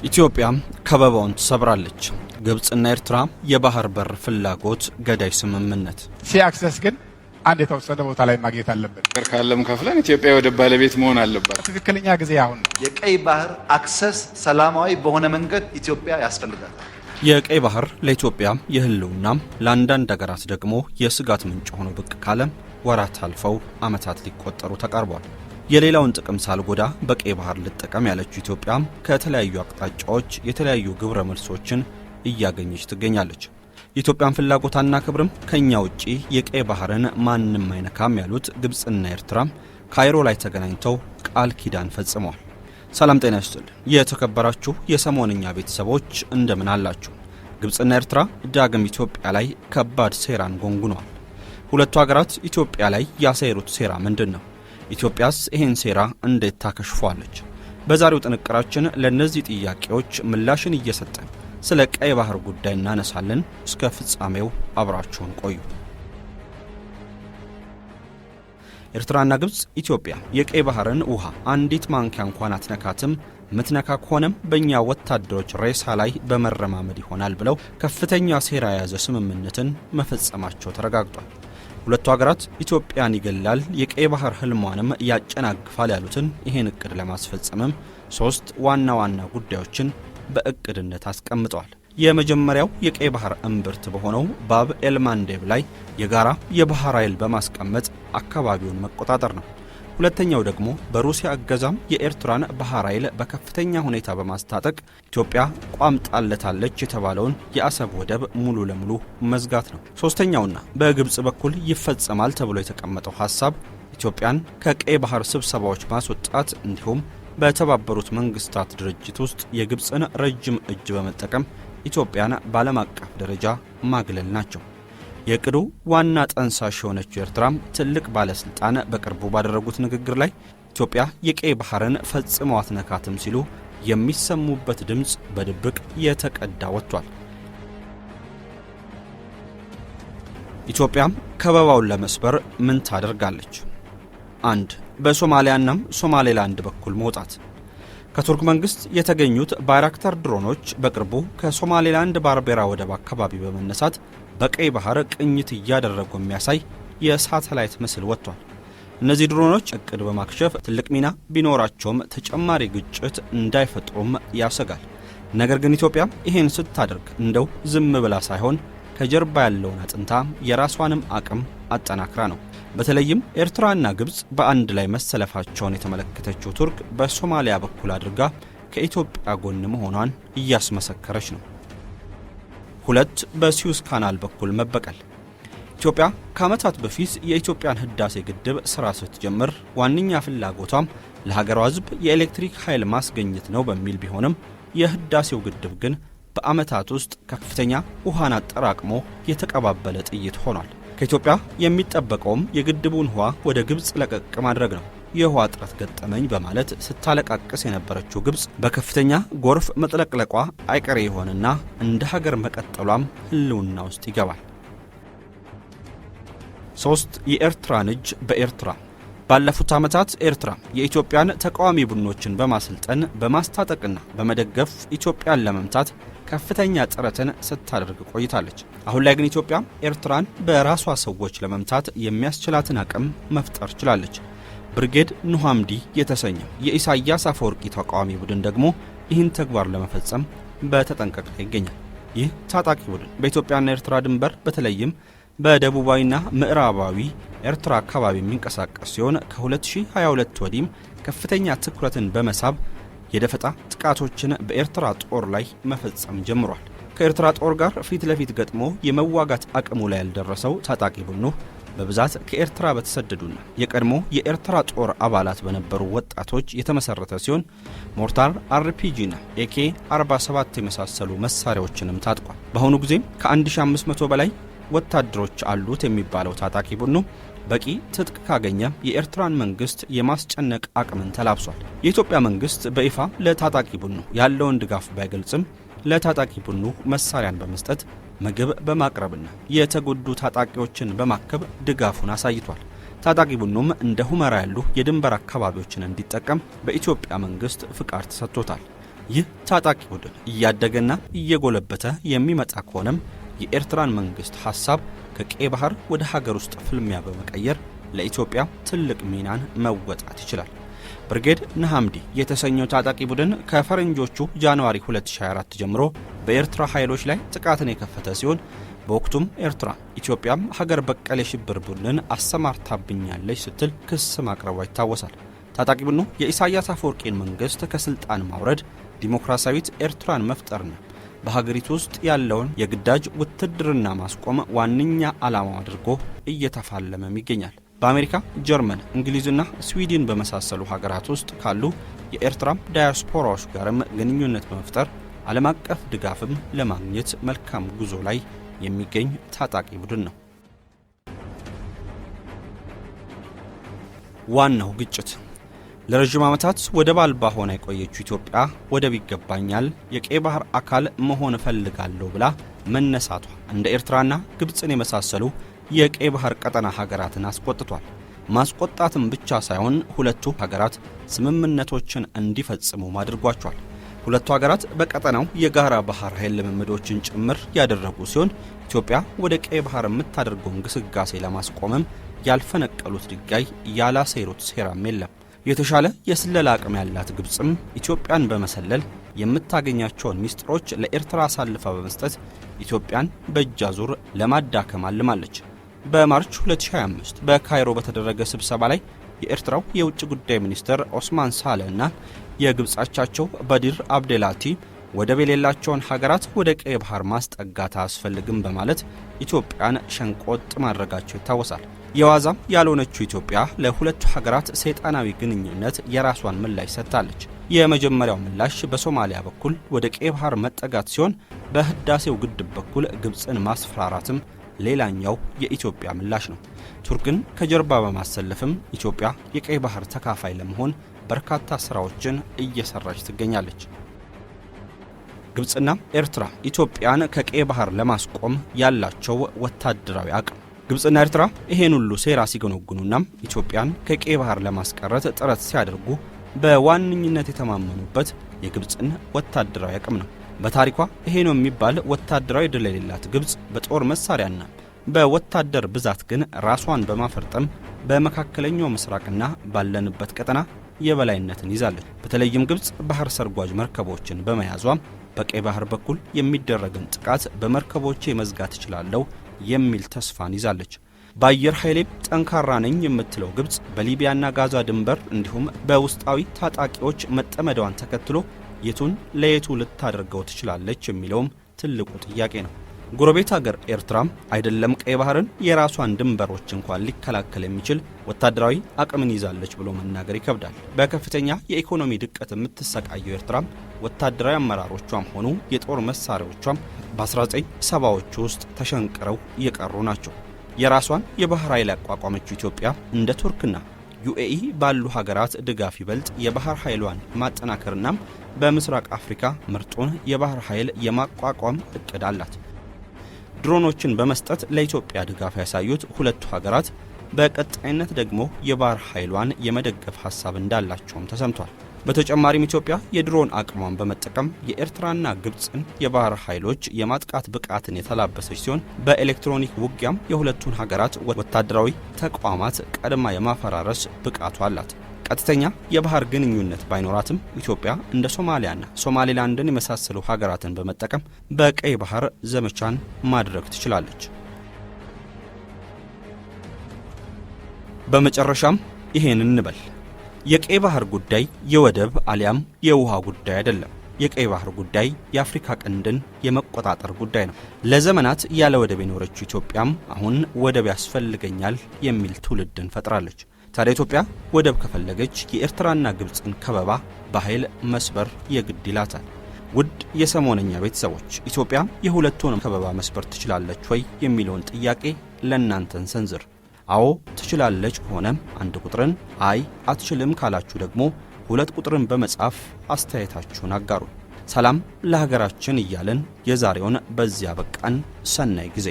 ኢትዮጵያ ከበባውን ተሰብራለች። ግብጽና ኤርትራ የባህር በር ፍላጎት ገዳይ ስምምነት ሲአክሰስ ግን አንድ የተወሰነ ቦታ ላይ ማግኘት አለበት። ካለም ከፍለን ኢትዮጵያ ወደ ባለቤት መሆን አለባት። ትክክለኛ ጊዜ አሁን ነው። የቀይ ባህር አክሰስ ሰላማዊ በሆነ መንገድ ኢትዮጵያ ያስፈልጋታል። የቀይ ባህር ለኢትዮጵያ የህልውና ለአንዳንድ ሀገራት ደግሞ የስጋት ምንጭ ሆኖ ብቅ ካለ ወራት አልፈው ዓመታት ሊቆጠሩ ተቃርበዋል። የሌላውን ጥቅም ሳልጎዳ በቀይ ባህር ልጠቀም ያለችው ኢትዮጵያ ከተለያዩ አቅጣጫዎች የተለያዩ ግብረ መልሶችን እያገኘች ትገኛለች። የኢትዮጵያን ፍላጎት አናከብርም፣ ከኛ ውጪ የቀይ ባህርን ማንም አይነካም ያሉት ግብጽና ኤርትራ ካይሮ ላይ ተገናኝተው ቃል ኪዳን ፈጽመዋል። ሰላም ጤና ይስጥልኝ የተከበራችሁ የሰሞንኛ ቤተሰቦች እንደምን አላችሁ? ግብጽና ኤርትራ ዳግም ኢትዮጵያ ላይ ከባድ ሴራን ጎንጉነዋል። ሁለቱ ሀገራት ኢትዮጵያ ላይ ያሰሩት ሴራ ምንድነው? ኢትዮጵያስ ይሄን ሴራ እንዴት ታከሽፏለች? በዛሬው ጥንቅራችን ለነዚህ ጥያቄዎች ምላሽን እየሰጠን ስለ ቀይ ባህር ጉዳይ እናነሳለን። እስከ ፍጻሜው አብራችሁን ቆዩ። ኤርትራና ግብጽ ኢትዮጵያ የቀይ ባህርን ውሃ አንዲት ማንኪያ እንኳን አትነካትም፣ ምትነካ ከሆነም በእኛ ወታደሮች ሬሳ ላይ በመረማመድ ይሆናል ብለው ከፍተኛ ሴራ የያዘ ስምምነትን መፈጸማቸው ተረጋግጧል። ሁለቱ ሀገራት ኢትዮጵያን ይገላል፣ የቀይ ባህር ህልሟንም ያጨናግፋል ያሉትን ይሄን እቅድ ለማስፈጸምም ሶስት ዋና ዋና ጉዳዮችን በእቅድነት አስቀምጠዋል። የመጀመሪያው የቀይ ባህር እምብርት በሆነው ባብ ኤልማንዴብ ላይ የጋራ የባህር ኃይል በማስቀመጥ አካባቢውን መቆጣጠር ነው። ሁለተኛው ደግሞ በሩሲያ እገዛም የኤርትራን ባህር ኃይል በከፍተኛ ሁኔታ በማስታጠቅ ኢትዮጵያ ቋምጣለታለች የተባለውን የአሰብ ወደብ ሙሉ ለሙሉ መዝጋት ነው። ሶስተኛውና በግብጽ በኩል ይፈጸማል ተብሎ የተቀመጠው ሐሳብ ኢትዮጵያን ከቀይ ባህር ስብሰባዎች ማስወጣት እንዲሁም በተባበሩት መንግስታት ድርጅት ውስጥ የግብጽን ረጅም እጅ በመጠቀም ኢትዮጵያን በዓለም አቀፍ ደረጃ ማግለል ናቸው። የቅዱ ዋና ጠንሳሽ የሆነችው ኤርትራም ትልቅ ባለስልጣን በቅርቡ ባደረጉት ንግግር ላይ ኢትዮጵያ የቀይ ባህርን ፈጽመው አትነካትም ሲሉ የሚሰሙበት ድምፅ በድብቅ የተቀዳ ወጥቷል። ኢትዮጵያም ከበባውን ለመስበር ምን ታደርጋለች? 1. በሶማሊያና ሶማሌላንድ በኩል መውጣት። ከቱርክ መንግስት የተገኙት ባይራክታር ድሮኖች በቅርቡ ከሶማሌላንድ ባርቤራ ወደብ አካባቢ በመነሳት በቀይ ባህር ቅኝት እያደረጉ የሚያሳይ የሳተላይት ምስል ወጥቷል። እነዚህ ድሮኖች እቅድ በማክሸፍ ትልቅ ሚና ቢኖራቸውም ተጨማሪ ግጭት እንዳይፈጥሩም ያሰጋል። ነገር ግን ኢትዮጵያ ይሄን ስታደርግ እንደው ዝም ብላ ሳይሆን ከጀርባ ያለውን አጥንታ የራሷንም አቅም አጠናክራ ነው። በተለይም ኤርትራና ግብጽ በአንድ ላይ መሰለፋቸውን የተመለከተችው ቱርክ በሶማሊያ በኩል አድርጋ ከኢትዮጵያ ጎን መሆኗን እያስመሰከረች ነው። 2. በሲዩዝ ካናል በኩል መበቀል። ኢትዮጵያ ከዓመታት በፊት የኢትዮጵያን ህዳሴ ግድብ ስራ ስትጀምር ዋነኛ ፍላጎቷም ለሀገሯ ሕዝብ የኤሌክትሪክ ኃይል ማስገኘት ነው በሚል ቢሆንም የህዳሴው ግድብ ግን በዓመታት ውስጥ ከፍተኛ ውሃን አጠራቅሞ የተቀባበለ ጥይት ሆኗል። ከኢትዮጵያ የሚጠበቀውም የግድቡን ውሃ ወደ ግብጽ ለቀቅ ማድረግ ነው። የውሃ እጥረት ገጠመኝ በማለት ስታለቃቅስ የነበረችው ግብጽ በከፍተኛ ጎርፍ መጥለቅለቋ አይቀሬ የሆነና እንደ ሀገር መቀጠሏም ህልውና ውስጥ ይገባል። 3. የኤርትራን እጅ በኤርትራ። ባለፉት ዓመታት ኤርትራ የኢትዮጵያን ተቃዋሚ ቡድኖችን በማሰልጠን በማስታጠቅና በመደገፍ ኢትዮጵያን ለመምታት ከፍተኛ ጥረትን ስታደርግ ቆይታለች። አሁን ላይ ግን ኢትዮጵያ ኤርትራን በራሷ ሰዎች ለመምታት የሚያስችላትን አቅም መፍጠር ችላለች። ብርጌድ ኑሃምዲ የተሰኘው የኢሳያስ አፈወርቂ ተቃዋሚ ቡድን ደግሞ ይህን ተግባር ለመፈጸም በተጠንቀቅ ላይ ይገኛል። ይህ ታጣቂ ቡድን በኢትዮጵያና ኤርትራ ድንበር በተለይም በደቡባዊና ምዕራባዊ ኤርትራ አካባቢ የሚንቀሳቀስ ሲሆን ከ2022 ወዲህም ከፍተኛ ትኩረትን በመሳብ የደፈጣ ጥቃቶችን በኤርትራ ጦር ላይ መፈጸም ጀምሯል። ከኤርትራ ጦር ጋር ፊት ለፊት ገጥሞ የመዋጋት አቅሙ ላይ ያልደረሰው ታጣቂ ቡድኑ በብዛት ከኤርትራ በተሰደዱና የቀድሞ የኤርትራ ጦር አባላት በነበሩ ወጣቶች የተመሰረተ ሲሆን ሞርታር፣ አርፒጂና ኤኬ 47 የመሳሰሉ መሳሪያዎችንም ታጥቋል። በአሁኑ ጊዜም ከ1500 በላይ ወታደሮች አሉት የሚባለው ታጣቂ ቡድኑ በቂ ትጥቅ ካገኘ የኤርትራን መንግስት የማስጨነቅ አቅምን ተላብሷል። የኢትዮጵያ መንግስት በይፋ ለታጣቂ ቡድኑ ያለውን ድጋፍ ባይገልጽም ለታጣቂ ቡድኑ መሳሪያን በመስጠት ምግብ በማቅረብና የተጎዱ ታጣቂዎችን በማከብ ድጋፉን አሳይቷል። ታጣቂ ቡድኑም እንደ ሁመራ ያሉ የድንበር አካባቢዎችን እንዲጠቀም በኢትዮጵያ መንግስት ፍቃድ ተሰጥቶታል። ይህ ታጣቂ ቡድን እያደገና እየጎለበተ የሚመጣ ከሆነም የኤርትራን መንግስት ሐሳብ ከቀይ ባህር ወደ ሀገር ውስጥ ፍልሚያ በመቀየር ለኢትዮጵያ ትልቅ ሚናን መወጣት ይችላል። ብርጌድ ንሓምዲ የተሰኘው ታጣቂ ቡድን ከፈረንጆቹ ጃንዋሪ 2024 ጀምሮ በኤርትራ ኃይሎች ላይ ጥቃትን የከፈተ ሲሆን በወቅቱም ኤርትራ ኢትዮጵያም ሀገር በቀል የሽብር ቡድንን አሰማርታብኛለች ስትል ክስ ማቅረቧ ይታወሳል። ታጣቂ ቡድኑ የኢሳያስ አፈወርቂን መንግስት ከስልጣን ማውረድ፣ ዲሞክራሲያዊት ኤርትራን መፍጠርና በሀገሪቱ ውስጥ ያለውን የግዳጅ ውትድርና ማስቆም ዋነኛ ዓላማው አድርጎ እየተፋለመም ይገኛል። በአሜሪካ፣ ጀርመን፣ እንግሊዝና ስዊድን በመሳሰሉ ሀገራት ውስጥ ካሉ የኤርትራ ዳያስፖራዎች ጋርም ግንኙነት በመፍጠር ዓለም አቀፍ ድጋፍም ለማግኘት መልካም ጉዞ ላይ የሚገኝ ታጣቂ ቡድን ነው። ዋናው ግጭት ለረጅም ዓመታት ወደብ አልባ ሆና የቆየችው ኢትዮጵያ ወደብ ይገባኛል፣ የቀይ ባህር አካል መሆን እፈልጋለሁ ብላ መነሳቷ እንደ ኤርትራና ግብፅን የመሳሰሉ የቀይ ባህር ቀጠና ሀገራትን አስቆጥቷል። ማስቆጣትም ብቻ ሳይሆን ሁለቱ ሀገራት ስምምነቶችን እንዲፈጽሙ አድርጓቸዋል። ሁለቱ ሀገራት በቀጠናው የጋራ ባህር ኃይል ልምምዶችን ጭምር ያደረጉ ሲሆን ኢትዮጵያ ወደ ቀይ ባህር የምታደርገውን ግስጋሴ ለማስቆምም ያልፈነቀሉት ድንጋይ ያላሰሩት ሴራም የለም። የተሻለ የስለላ አቅም ያላት ግብፅም ኢትዮጵያን በመሰለል የምታገኛቸውን ሚስጥሮች ለኤርትራ አሳልፋ በመስጠት ኢትዮጵያን በእጅ አዙር ለማዳከም አልማለች። በማርች 2025 በካይሮ በተደረገ ስብሰባ ላይ የኤርትራው የውጭ ጉዳይ ሚኒስትር ኦስማን ሳልህ እና የግብፅ አቻቸው በዲር አብዴላቲ ወደብ የሌላቸውን ሀገራት ወደ ቀይ ባህር ማስጠጋት አያስፈልግም በማለት ኢትዮጵያን ሸንቆጥ ማድረጋቸው ይታወሳል። የዋዛም ያልሆነችው ኢትዮጵያ ለሁለቱ ሀገራት ሰይጣናዊ ግንኙነት የራሷን ምላሽ ሰጥታለች። የመጀመሪያው ምላሽ በሶማሊያ በኩል ወደ ቀይ ባህር መጠጋት ሲሆን በህዳሴው ግድብ በኩል ግብፅን ማስፈራራትም ሌላኛው የኢትዮጵያ ምላሽ ነው። ቱርክን ከጀርባ በማሰለፍም ኢትዮጵያ የቀይ ባህር ተካፋይ ለመሆን በርካታ ስራዎችን እየሰራች ትገኛለች። ግብፅና ኤርትራ ኢትዮጵያን ከቀይ ባህር ለማስቆም ያላቸው ወታደራዊ አቅም ግብፅና ኤርትራ ይሄን ሁሉ ሴራ ሲገነጉኑና ኢትዮጵያን ከቀይ ባህር ለማስቀረት ጥረት ሲያደርጉ በዋነኝነት የተማመኑበት የግብፅን ወታደራዊ አቅም ነው። በታሪኳ ይሄ ነው የሚባል ወታደራዊ ድል የሌላት ግብፅ በጦር መሳሪያና በወታደር ብዛት ግን ራሷን በማፈርጠም በመካከለኛው ምስራቅና ባለንበት ቀጠና የበላይነትን ይዛለች። በተለይም ግብፅ ባህር ሰርጓጅ መርከቦችን በመያዟም በቀይ ባህር በኩል የሚደረግን ጥቃት በመርከቦቼ መዝጋት እችላለሁ የሚል ተስፋን ይዛለች። በአየር ኃይሌም ጠንካራ ነኝ የምትለው ግብፅ በሊቢያና ጋዛ ድንበር እንዲሁም በውስጣዊ ታጣቂዎች መጠመዷን ተከትሎ የቱን ለየቱ ልታደርገው ትችላለች የሚለውም ትልቁ ጥያቄ ነው። ጎረቤት ሀገር ኤርትራም አይደለም ቀይ ባህርን የራሷን ድንበሮች እንኳን ሊከላከል የሚችል ወታደራዊ አቅምን ይዛለች ብሎ መናገር ይከብዳል። በከፍተኛ የኢኮኖሚ ድቀት የምትሰቃየው ኤርትራም ወታደራዊ አመራሮቿም ሆኑ የጦር መሳሪያዎቿም በ1970ዎቹ ውስጥ ተሸንቅረው እየቀሩ ናቸው። የራሷን የባህር ኃይል ያቋቋመችው ኢትዮጵያ እንደ ቱርክና ዩኤኢ ባሉ ሀገራት ድጋፍ ይበልጥ የባህር ኃይሏን ማጠናከርና በምስራቅ አፍሪካ ምርጡን የባህር ኃይል የማቋቋም እቅድ አላት። ድሮኖችን በመስጠት ለኢትዮጵያ ድጋፍ ያሳዩት ሁለቱ ሀገራት በቀጣይነት ደግሞ የባህር ኃይሏን የመደገፍ ሐሳብ እንዳላቸውም ተሰምቷል። በተጨማሪም ኢትዮጵያ የድሮን አቅሟን በመጠቀም የኤርትራና ግብፅን የባህር ኃይሎች የማጥቃት ብቃትን የተላበሰች ሲሆን በኤሌክትሮኒክ ውጊያም የሁለቱን ሀገራት ወታደራዊ ተቋማት ቀድማ የማፈራረስ ብቃቱ አላት። ቀጥተኛ የባህር ግንኙነት ባይኖራትም ኢትዮጵያ እንደ ሶማሊያና ሶማሌላንድን የመሳሰሉ ሀገራትን በመጠቀም በቀይ ባህር ዘመቻን ማድረግ ትችላለች። በመጨረሻም ይሄን እንበል፣ የቀይ ባህር ጉዳይ የወደብ አሊያም የውሃ ጉዳይ አይደለም። የቀይ ባህር ጉዳይ የአፍሪካ ቀንድን የመቆጣጠር ጉዳይ ነው። ለዘመናት ያለ ወደብ የኖረችው ኢትዮጵያም አሁን ወደብ ያስፈልገኛል የሚል ትውልድን ፈጥራለች። ታዲያ ኢትዮጵያ ወደብ ከፈለገች የኤርትራና ግብፅን ከበባ በኃይል መስበር የግድ ይላታል። ውድ የሰሞነኛ ቤተሰቦች ኢትዮጵያ የሁለቱንም ከበባ መስበር ትችላለች ወይ የሚለውን ጥያቄ ለእናንተን ሰንዝር። አዎ ትችላለች ከሆነም 1 ቁጥርን፣ አይ አትችልም ካላችሁ ደግሞ 2 ቁጥርን በመጻፍ አስተያየታችሁን አጋሩ። ሰላም ለሀገራችን እያለን የዛሬውን በዚያ በቃን። ሰናይ ጊዜ